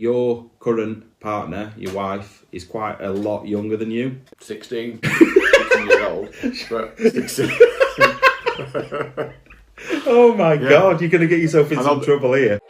Your current partner, your wife, is quite a lot younger than you. 16 years old. But 16. Oh my God, you're going to get yourself in some trouble here.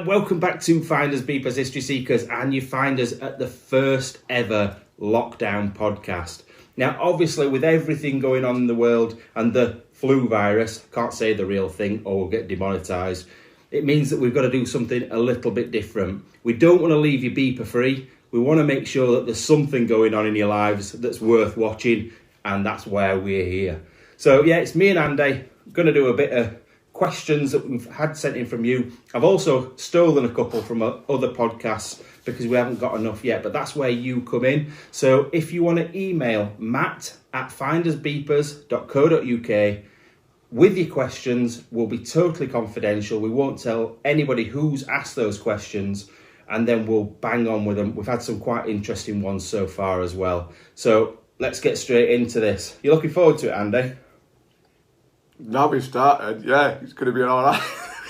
Welcome back to Findersbeepers, History Seekers, and you find us at the first ever lockdown podcast. Now, obviously, with everything going on in the world and the flu virus, can't say the real thing or we'll get demonetised, it means that we've got to do something a little bit different. We don't want to leave you beeper free. We want to make sure that there's something going on in your lives that's worth watching, and that's why we're here. So, yeah, it's me and Andy. Going to do a bit of questions that we've had sent in from you. I've also stolen a couple from other podcasts because we haven't got enough yet, but that's where you come in. So if you want to email matt@findersbeepers.co.uk with your questions, will be totally confidential. We won't tell anybody who's asked those questions, and then we'll bang on with them. We've had some quite interesting ones so far as well. So let's get straight into this. You looking forward to it, Andy? Now we've started, yeah, it's going to be all right.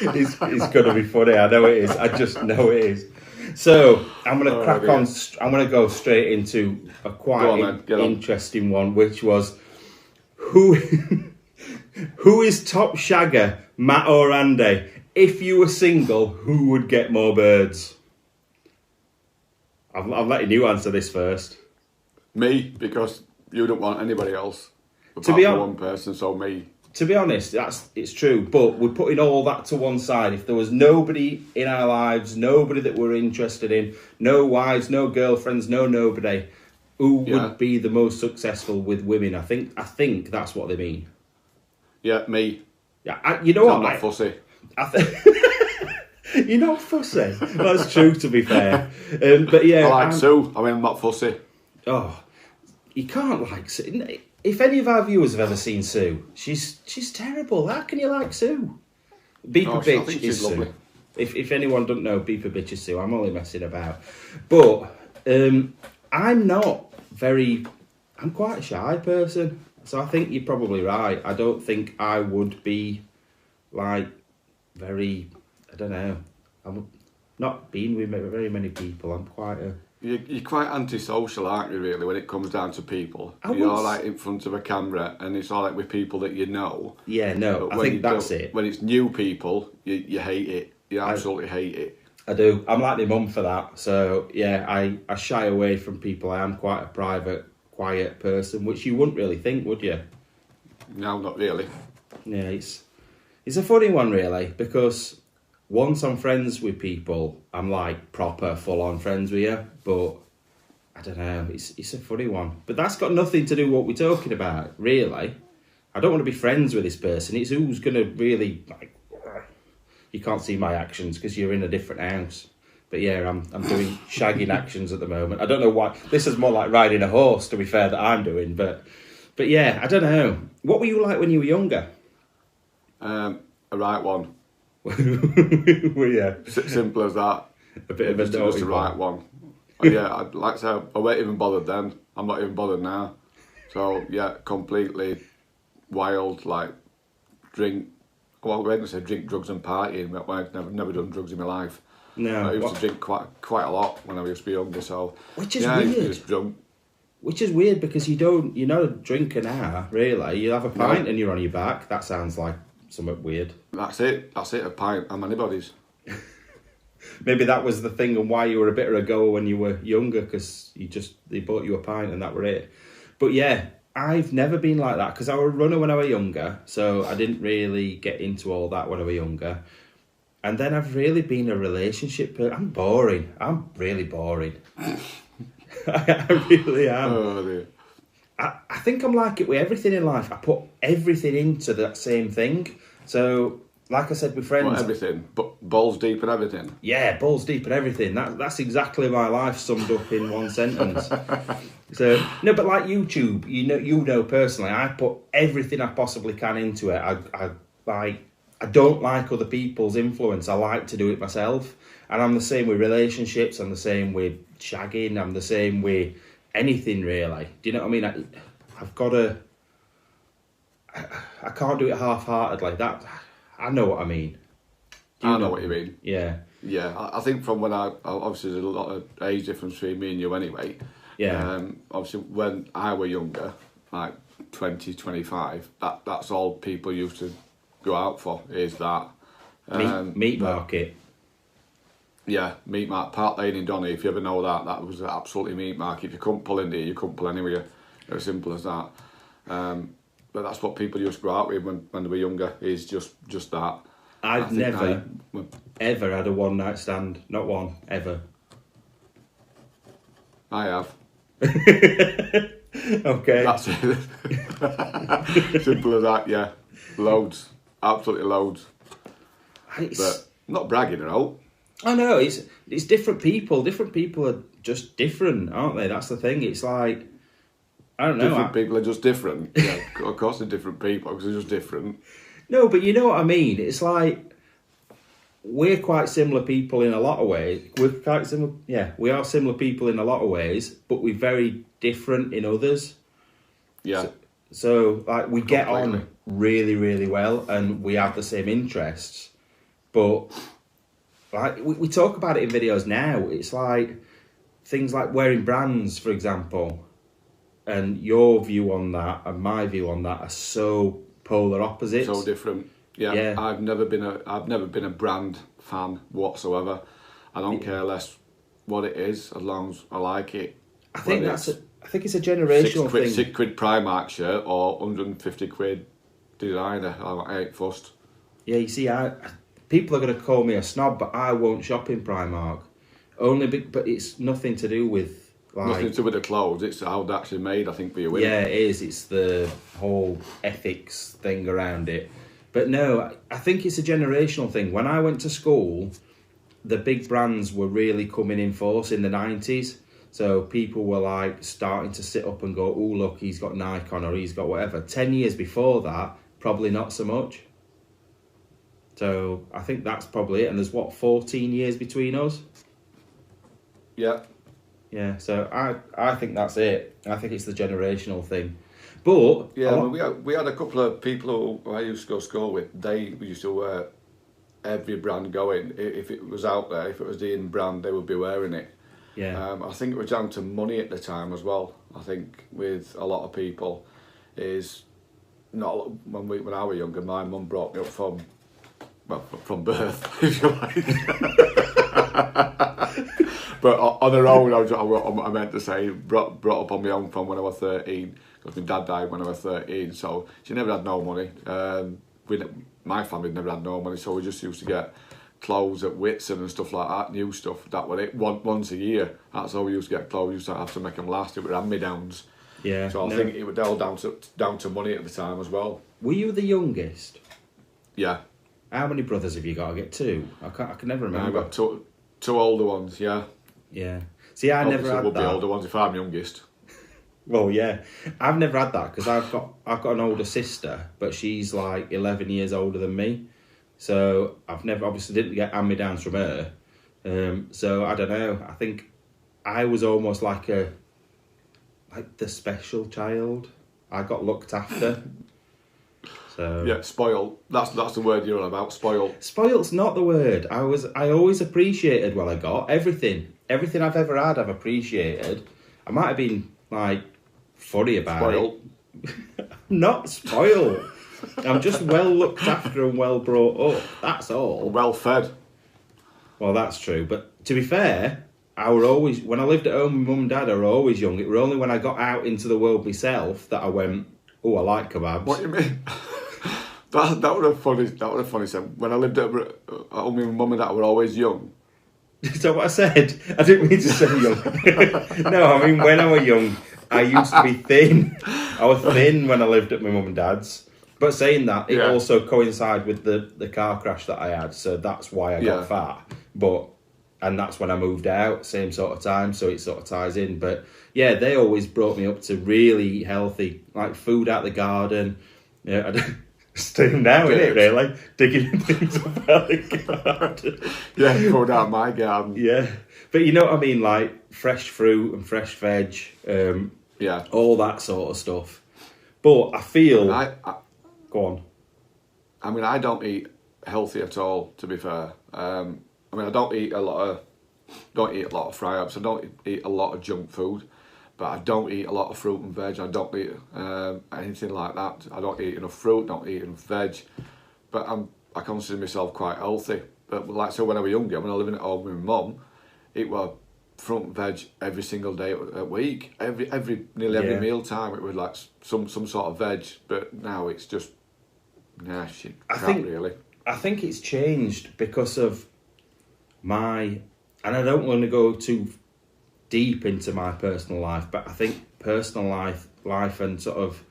It's going to be funny, I know it is. I just know it is. So, I'm going to crack on. I'm going to go straight into a quite interesting one, which was, who is top shagger, Matt or Andy? If you were single, who would get more birds? I'm letting you answer this first. Me, because you don't want anybody else. Apart from one person, so me. To be honest, it's true, but we're putting all that to one side. If there was nobody in our lives, nobody that we're interested in, no wives, no girlfriends, no nobody, who would be the most successful with women? I think that's what they mean. Yeah, me. Yeah, you know what? I'm not fussy. You're not fussy. That's true, to be fair. But yeah, I like Sue. I'm not fussy. Oh, you can't like Sue. If any of our viewers have ever seen Sue, she's terrible. How can you like Sue? Beeper bitch is Sue. Lovely. If anyone doesn't know, Beeper bitch is Sue. I'm only messing about. But I'm quite a shy person. So I think you're probably right. I don't think I would be like very, I don't know. I'm not been with very many people. I'm quite a... You're quite antisocial, aren't you, really, when it comes down to people? You're like in front of a camera and it's all like with people that you know. Yeah, no, I think that's it. When it's new people, you hate it. You absolutely hate it. I do. I'm like my mum for that. So, yeah, I shy away from people. I am quite a private, quiet person, which you wouldn't really think, would you? No, not really. Yeah, it's a funny one, really, because... once I'm friends with people, I'm like proper full-on friends with you, but I don't know, it's a funny one. But that's got nothing to do with what we're talking about, really. I don't want to be friends with this person. It's who's going to really, like, you can't see my actions because you're in a different house. But yeah, I'm doing shagging actions at the moment. I don't know why. This is more like riding a horse, to be fair, that I'm doing. But yeah, I don't know. What were you like when you were younger? A right one. Well, yeah. Simple as that. A bit of a just the right one. Yeah, I'd like to say I weren't even bothered then. I'm not even bothered now. So yeah, completely wild. Like drink. Well, I wouldn't say drink, drugs, and partying. But I've never done drugs in my life. No, I used to drink quite a lot when I used to be younger. So which is weird. Just drunk. Which is weird because you're not a drinker now. Really, you have a pint and you're on your back. That sounds like something weird. That's it, a pint. I'm anybody's. Maybe that was the thing and why you were a bit of a goer when you were younger, because they bought you a pint and that were it. But yeah, I've never been like that because I was a runner when I was younger, so I didn't really get into all that when I was younger. And then I've really been a relationship person. I'm boring. I'm really boring. I really am. Oh dear. I think I'm like it with everything in life. I put everything into that same thing. So like I said with friends... Well, everything, but balls deep and everything. Yeah, balls deep and everything. That's exactly my life summed up in one sentence. So no, but like YouTube, you know personally, I put everything I possibly can into it. I don't like other people's influence. I like to do it myself, and I'm the same with relationships. I'm the same with shagging. I'm the same with anything really. Do you know what I mean? I've got to. I can't do it half-heartedly. That I know what I mean. I know what you mean. Yeah. Yeah, I think from when obviously there's a lot of age difference between me and you anyway. Yeah. Obviously when I were younger, like 20, 25, that's all people used to go out for, is that. Meat market. Yeah, meat market. Park Lane in Donny, if you ever know that was absolutely meat market. If you couldn't pull in there, you couldn't pull anywhere. As simple as that. But that's what people used to go out with when they were younger, is just that. I've never, ever had a one-night stand. Not one, ever. I have. Okay. That's it. Simple as that, yeah. Loads. Absolutely loads. But not bragging it out. I know, it's different people. Different people are just different, aren't they? That's the thing. It's like, I don't know. Different people are just different. Yeah, of course they're different people, because they're just different. No, but you know what I mean? It's like, we're quite similar people in a lot of ways. We're quite similar. Yeah, we are similar people in a lot of ways, but we're very different in others. Yeah. So like, we get on really, really well, and we have the same interests. But like, we talk about it in videos now. It's like things like wearing brands, for example, and your view on that and my view on that are so polar opposites. So different. Yeah. I've never been a brand fan whatsoever. I don't care less what it is, as long as I like it. I think it's a generational thing. £6 Primark shirt or 150 quid designer. I ain't fussed. Yeah, you see, people are going to call me a snob, but I won't shop in Primark. But it's nothing to do with like, nothing to do with the clothes. It's how they're actually made, I think, for your women. Yeah, it is. It's the whole ethics thing around it. But no, I think it's a generational thing. When I went to school, the big brands were really coming in force in the 90s. So people were like starting to sit up and go, oh, look, he's got Nike on, or he's got whatever. 10 years before that, probably not so much. So I think that's probably it. And there's, 14 years between us? Yeah. Yeah, so I think that's it. I think it's the generational thing. But yeah, we had a couple of people who I used to go to school with. They used to wear every brand going. If it was out there, if it was the in brand, they would be wearing it. Yeah. I think it was down to money at the time as well. I think with a lot of people is not when I was younger. My mum brought me up from birth, if you like. But on her own, I meant to say, brought up on my own from when I was 13. Because my dad died when I was 13, so she never had no money. My family never had no money, so we just used to get clothes at Whitson and stuff like that, new stuff. That was it. Once a year, that's all we used to get clothes. We used to have to make them last. It were hand-me-downs. Yeah. So I think it was all down to money at the time as well. Were you the youngest? Yeah. How many brothers have you got? I get two. I can never remember. I've got two older ones. Yeah. Yeah. See, I never had would that. Be older ones if I'm youngest. Well, yeah, I've never had that because I've got an older sister, but she's like 11 years older than me. So I've never obviously didn't get hand-me-downs from her. So I don't know. I think I was almost like the special child. I got looked after. So yeah, spoiled. That's the word you're on about. Spoiled. Spoiled's not the word. I always appreciated what I got. Everything I've ever had, I've appreciated. I might have been like funny about it. I'm not spoiled. I'm just well looked after and well brought up. That's all. Well fed. Well, that's true. But to be fair, I were always, when I lived at home with mum and dad, I were always young. It were only when I got out into the world myself that I went, oh, I like kebabs. What do you mean? that was a funny thing. When I lived at home with mum and dad, I were always young. Is that what I said? I didn't mean to say young. No, I mean when I was young, I used to be thin. I was thin when I lived at my mum and dad's. But saying that, it Yeah. also coincided with the car crash that I had, so that's why I got fat. And that's when I moved out, same sort of time, so it sort of ties in. But yeah, they always brought me up to really eat healthy, like food out the garden. Yeah, I don't, still now, isn't it, really? Digging things up out the garden. Yeah, food out my garden. Yeah. But you know what I mean, like fresh fruit and fresh veg, all that sort of stuff. But I feel... Go on. I mean, I don't eat healthy at all, to be fair. I don't eat a lot of fry-ups. I don't eat a lot of junk food, but I don't eat a lot of fruit and veg. I don't eat anything like that. I don't eat enough fruit, don't eat enough veg. But I consider myself quite healthy. But like so, when I was younger, when I was living at home with my mum, it was fruit and veg every single day a week. Nearly every meal time, it was like some sort of veg. But now it's just shit crap, really. I think it's changed because of and I don't want to go too deep into my personal life, but I think personal life and sort of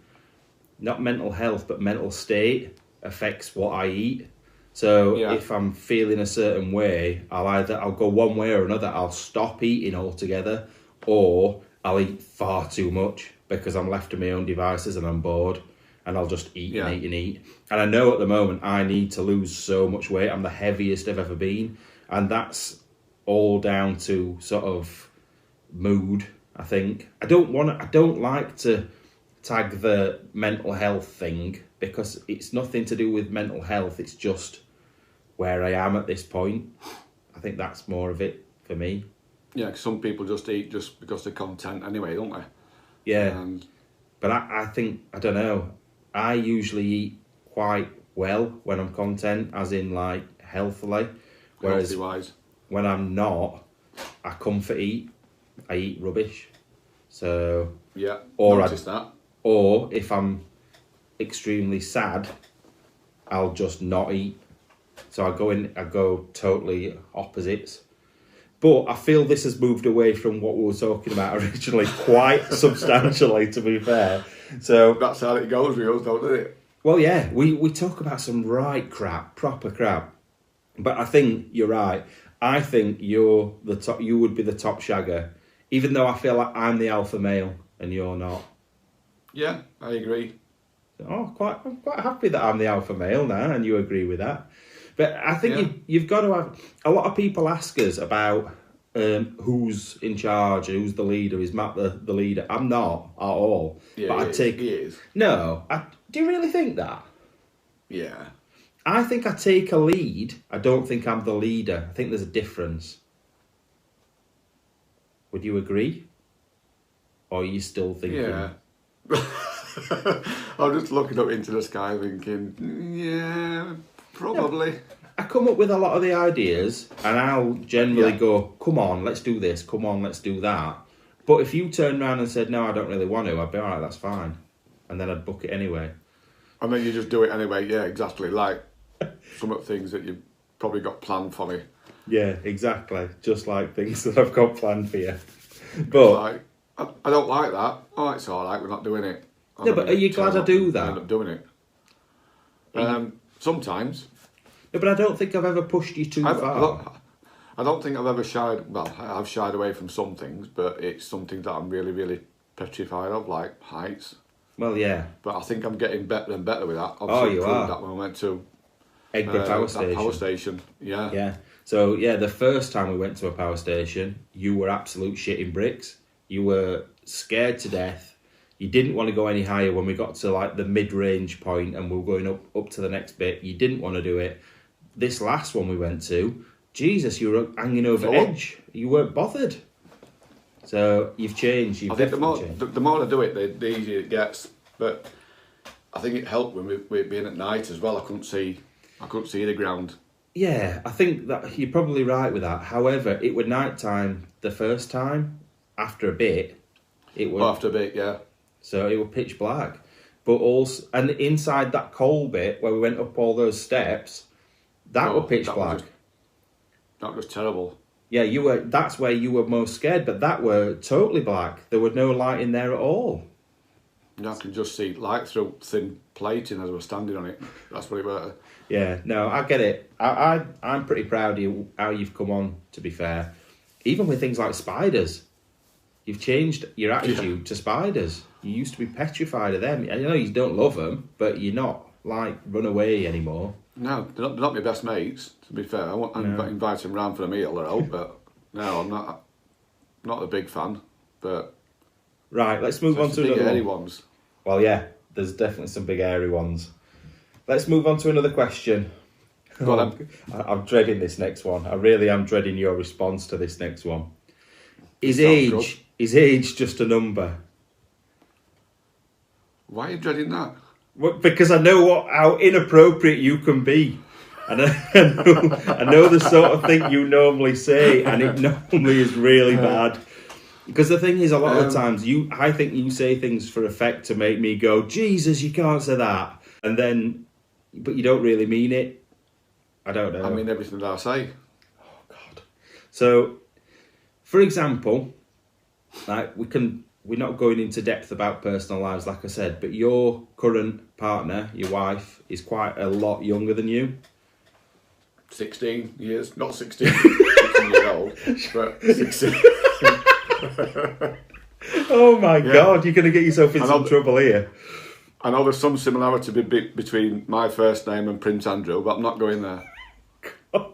not mental health, but mental state affects what I eat. So if I'm feeling a certain way, I'll go one way or another. I'll stop eating altogether, or I'll eat far too much because I'm left to my own devices and I'm bored, and I'll just eat and eat and eat. And I know at the moment I need to lose so much weight. I'm the heaviest I've ever been. And that's all down to sort of mood, I think. I don't like to tag the mental health thing because it's nothing to do with mental health. It's just where I am at this point. I think that's more of it for me. Yeah, 'cause some people just eat just because they're content anyway, don't they? Yeah. But I think, I don't know, I usually eat quite well when I'm content, as in like healthily. Whereas Healthy-wise. When I'm not, I comfort eat. I eat rubbish. So noticed that. Or if I'm extremely sad, I'll just not eat. So I go totally opposites. But I feel this has moved away from what we were talking about originally quite substantially, to be fair. So that's how it goes with us, don't it? Well, yeah, we talk about some right crap, proper crap. But I think you're right. I think you're the top. You would be the top shagger, even though I feel like I'm the alpha male and you're not. Yeah, I agree. I'm quite happy that I'm the alpha male now, and you agree with that. But I think you've got to have. A lot of people ask us about who's in charge, who's the leader. Is Matt the leader? I'm not at all. Yeah, but he is. No, do you really think that? Yeah. I think I take a lead. I don't think I'm the leader. I think there's a difference. Would you agree? Or are you still thinking? Yeah. I'm just looking up into the sky thinking, yeah, probably. No, I come up with a lot of the ideas and I'll generally go, come on, let's do this. Come on, let's do that. But if you turned around and said, no, I don't really want to, I'd be all right, that's fine. And then I'd book it anyway. And then you just do it anyway. Yeah, exactly. Like some of the things that you've probably got planned for me. Yeah, exactly. Just like things that I've got planned for you. But like, I don't like that. Oh, it's all right. We're not doing it. No, but are you glad I do that? End up doing it. Sometimes. No, but I don't think I've ever pushed you too far. I don't think I've ever shied. Well, I've shied away from some things, but it's something that I'm really, really petrified of, like heights. Well, yeah. But I think I'm getting better and better with that. Obviously, you are. That when I went to Eggborough Power Station. Power Station, yeah. Yeah. So, yeah, the first time we went to a power station, you were absolute shitting bricks. You were scared to death. You didn't want to go any higher when we got to, like, the mid-range point and we were going up to the next bit. You didn't want to do it. This last one we went to, Jesus, you were hanging over edge. You weren't bothered. So, you've changed. I think the more I do it, the easier it gets. But I think it helped when we being at night as well. I couldn't see the ground. Yeah, I think that you're probably right with that. However, it was night time the first time. After a bit, it was. After a bit, yeah. So it was pitch black, but also, and inside that coal bit where we went up all those steps, that was pitch black. That was terrible. Yeah, you were. That's where you were most scared, but that were totally black. There was no light in there at all. Yeah, I can just see light through thin plating as we're standing on it. That's what it was. Yeah, no, I get it. I'm pretty proud of you, how you've come on, to be fair. Even with things like spiders. You've changed your attitude to spiders. You used to be petrified of them. I know you don't love them, but you're not, like, run away anymore. No, they're not my best mates, to be fair. I invite them round for a meal or out, but no, I'm not a big fan. But Right, let's move on to big another hairy one. ones. Well, yeah, there's definitely some big hairy ones. Let's move on to another question. Go on, I'm dreading this next one. I really am dreading your response to this next one. Is age just a number? Why are you dreading that? Well, because I know how inappropriate you can be. And I know the sort of thing you normally say, and it normally is really bad. Because the thing is, a lot of the times, I think you say things for effect to make me go, Jesus, you can't say that. And then, but you don't really mean it. I don't know. I mean everything that I say. Oh, God. So, for example, like we're not going into depth about personal lives, like I said, but your current partner, your wife, is quite a lot younger than you. 16 years, not 16, 16 years old, but 16. Oh my God, you're going to get yourself in some trouble here. I know there's some similarity between my first name and Prince Andrew, but I'm not going there. God.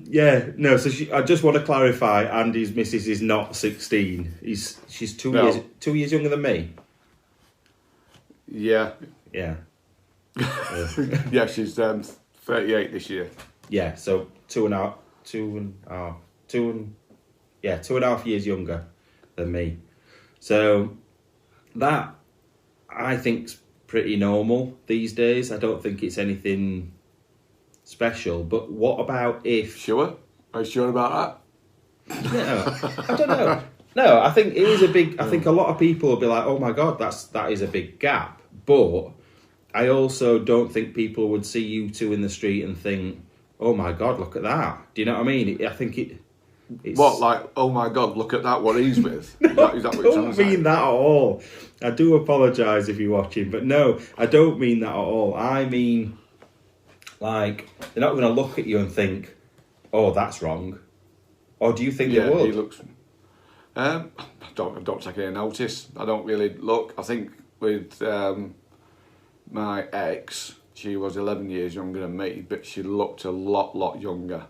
Yeah, no, so I just want to clarify, Andy's missus is not 16. She's 2 years younger than me. Yeah. Yeah. Yeah, she's 38 this year. Yeah, so 2.5 years younger than me. So that, I think's pretty normal these days. I don't think it's anything special. But what about if... Sure? Are you sure about that? No, I don't know. No, I think it is a big... I think a lot of people will be like, oh my God, that is a big gap. But I also don't think people would see you two in the street and think, oh my God, look at that. Do you know what I mean? I think it's... What, like, oh my God, look at that, what he's with? No, is that what I don't mean that at all. I do apologise if you're watching, but no, I don't mean that at all. I mean, like, they're not going to look at you and think, oh, that's wrong. Or do you think they would? He looks... I don't take any notice. I don't really look. I think with my ex, she was 11 years younger than me, but she looked a lot younger.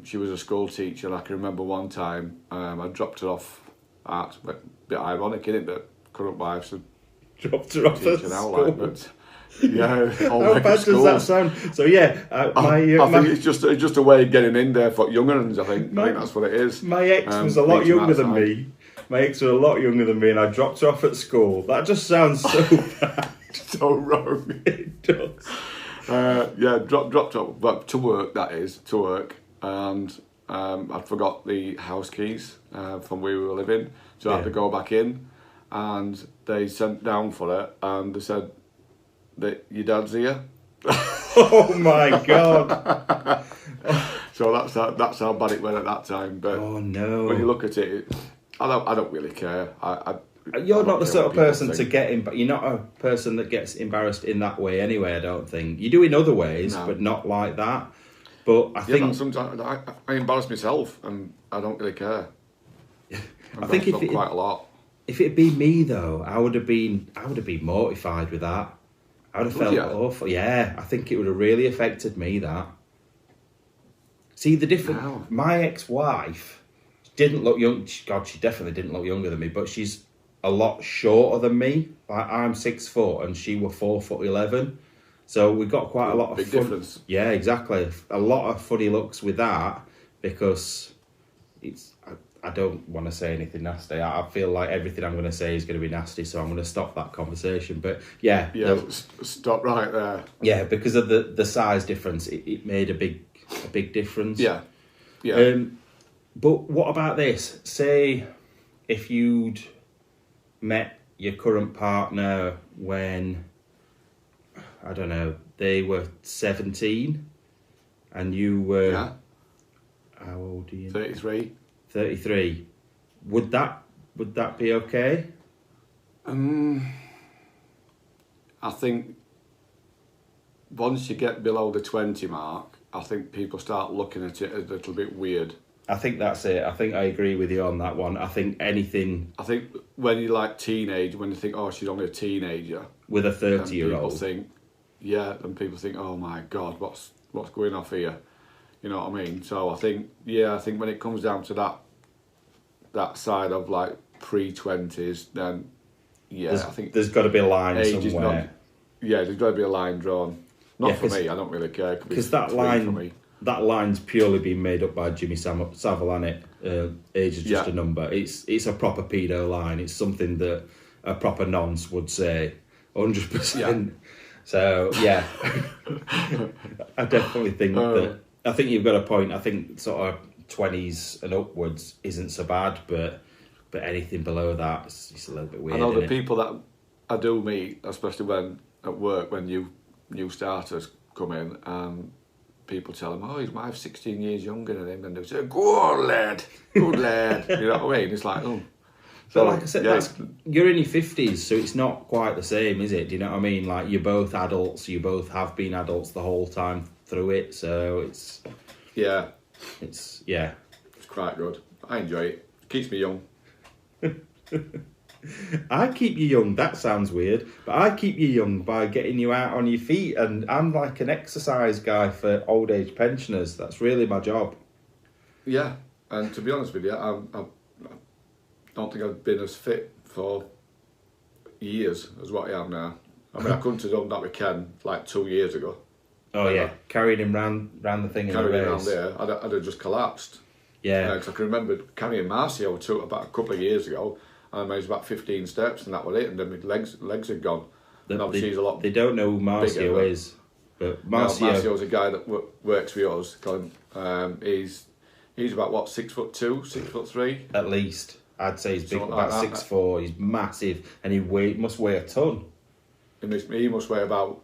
She was a school teacher, and I can remember one time I dropped her off at, a bit ironic, isn't it, that current wife's a dropped her off at now, school. like, but yeah, how bad does that sound? So yeah, I think it's just a way of getting in there for younger ones. I think that's what it is. My ex was a lot younger than me. My ex was a lot younger than me, and I dropped her off at school. That just sounds so bad. So wrong. It does. Dropped up, but to work, that is, to work, and I forgot the house keys from where we were living, so I had to go back in, and they sent down for it, and they said that your dad's here. Oh my God. So that's how bad it went at that time. But oh no. when you look at it, I don't really care. You're not the sort of person to get you're not a person that gets embarrassed in that way anyway, I don't think. You do in other ways, but not like that. But I think... sometimes I embarrass myself and I don't really care. I think if quite a lot. If it'd been me though, I would have been mortified with that. I would have felt awful. Yeah, I think it would have really affected me, that. See, the difference... Wow. My ex-wife didn't look young... God, she definitely didn't look younger than me, but she's a lot shorter than me. Like, I'm 6 foot and she were 4'11". So we got quite a lot of big difference. Yeah, exactly. A lot of funny looks with that, because it's... I don't want to say anything nasty. I feel like everything I'm going to say is going to be nasty, so I'm going to stop that conversation. But yeah, stop right there. Yeah, because of the size difference, it made a big difference. Yeah. But what about this? Say if you'd met your current partner when, I don't know, they were 17, and you were... How old are you? 33. 33. Would that Would that be okay? I think once you get below the 20 mark, I think people start looking at it a little bit weird. I think that's it. I think I agree with you on that one. I think anything... I think when you like teenage, when you think, oh, she's only a teenager. With a 30-year-old. People think, oh my God, what's going off here? You know what I mean? So I think when it comes down to that side of like pre-20s, then I think there's got to be a line somewhere. There's got to be a line drawn. Not for me. I don't really care because that line's purely been made up by Jimmy Savile, hasn't it? Age is just a number. It's a proper pedo line. It's something that a proper nonce would say, 100%. Yeah. So yeah, I definitely think that. I think you've got a point. I think sort of 20s and upwards isn't so bad, but anything below that is a little bit weird. I know the people that I do meet, especially when at work, when new starters come in, and people tell them, oh, his wife's 16 years younger than him, and they say, go on, lad, good lad. You know what I mean? It's like, oh. So, like I said, you're in your 50s, so it's not quite the same, is it? Do you know what I mean? Like, you're both adults, you both have been adults the whole time through it, so it's... Yeah. It's quite good. I enjoy it. Keeps me young. I keep you young, that sounds weird, but I keep you young by getting you out on your feet, and I'm like an exercise guy for old age pensioners. That's really my job. Yeah, and to be honest with you, I don't think I've been as fit for years as what I am now. I mean, I couldn't have done that with Ken like 2 years ago. Oh yeah, carrying him round the thing in the race. Carrying him around there, I'd have just collapsed. Yeah. Because I can remember carrying Marcio about a couple of years ago, and I made about 15 steps, and that was it, and then my legs had gone. And obviously he's a lot. They don't know who Marcio is, but Marcio's a guy that works for us. He's about what, 6'2", 6'3"? At least. I'd say he's big, about 6'4". He's massive, and he must weigh a ton. He must weigh about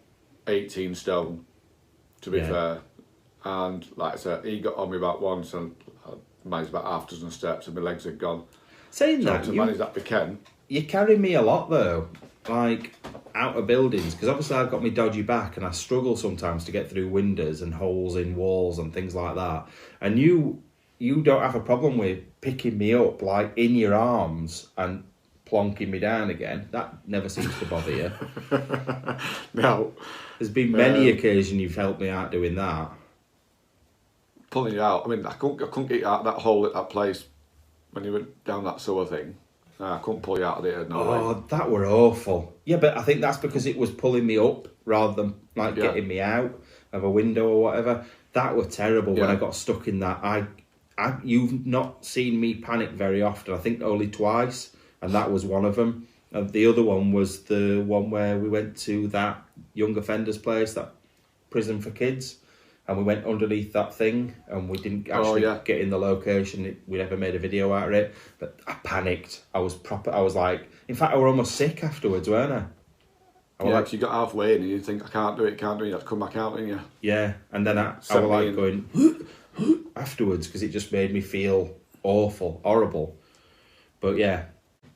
18 stone, to be fair. And like I said, he got on me about once, and I managed about half a dozen steps, and my legs had gone. Saying so that, to manage that with Ken. You carry me a lot though, like out of buildings, because obviously I've got my dodgy back, and I struggle sometimes to get through windows and holes in walls and things like that. And you don't have a problem with picking me up like in your arms and plonking me down again. That never seems to bother you. No. There's been many occasions you've helped me out doing that. Pulling you out. I mean, I couldn't get you out that hole at that place when you went down that sewer thing. I couldn't pull you out of there. No way. That were awful. Yeah, but I think that's because it was pulling me up rather than like getting me out of a window or whatever. That were terrible when I got stuck in that. You've not seen me panic very often. I think only twice, and that was one of them. And the other one was the one where we went to that young offenders place, that prison for kids, and we went underneath that thing, and we didn't actually get in the location. We never made a video out of it, but I panicked. I was like, in fact, I was almost sick afterwards, weren't I? Like you got halfway and you think, I can't do it, you have to come back out, didn't you? Yeah, and then I was like going afterwards, because it just made me feel awful, horrible. But yeah,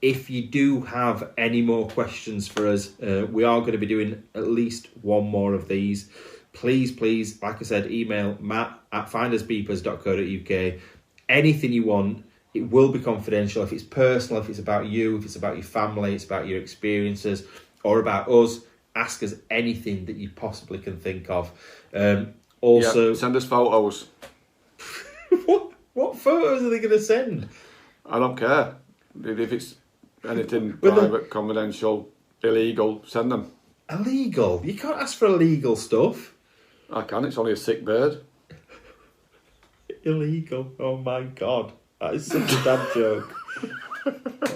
if you do have any more questions for us, we are going to be doing at least one more of these. Please, like I said, email matt@findersbeepers.co.uk. Anything you want. It will be confidential. If it's personal, if it's about you, if it's about your family, it's about your experiences, or about us, ask us anything that you possibly can think of. Also, send us photos. What photos are they going to send? I don't care. If it's anything private, confidential, illegal, send them. Illegal? You can't ask for illegal stuff. I can, it's only a sick bird. Illegal? Oh my God. That is such a dad joke.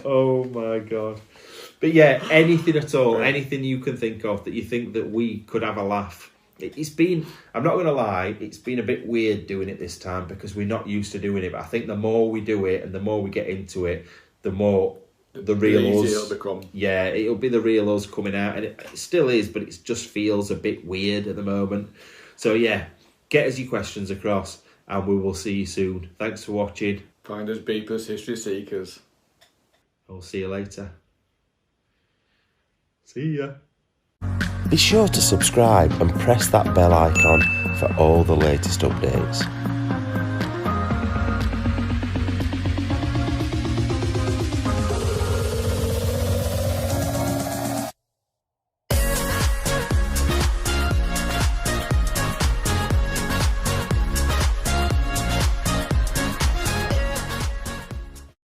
Oh my God. But yeah, anything at all, anything you can think of that you think that we could have a laugh. It's been, I'm not going to lie, it's been a bit weird doing it this time because we're not used to doing it. But I think the more we do it and the more we get into it, the more the real us. It'll become. Yeah, it'll be the real us coming out. And it still is, but it just feels a bit weird at the moment. So yeah, get us your questions across and we will see you soon. Thanks for watching. Finders, beepers, history seekers. I'll see you later. See ya. Be sure to subscribe and press that bell icon for all the latest updates.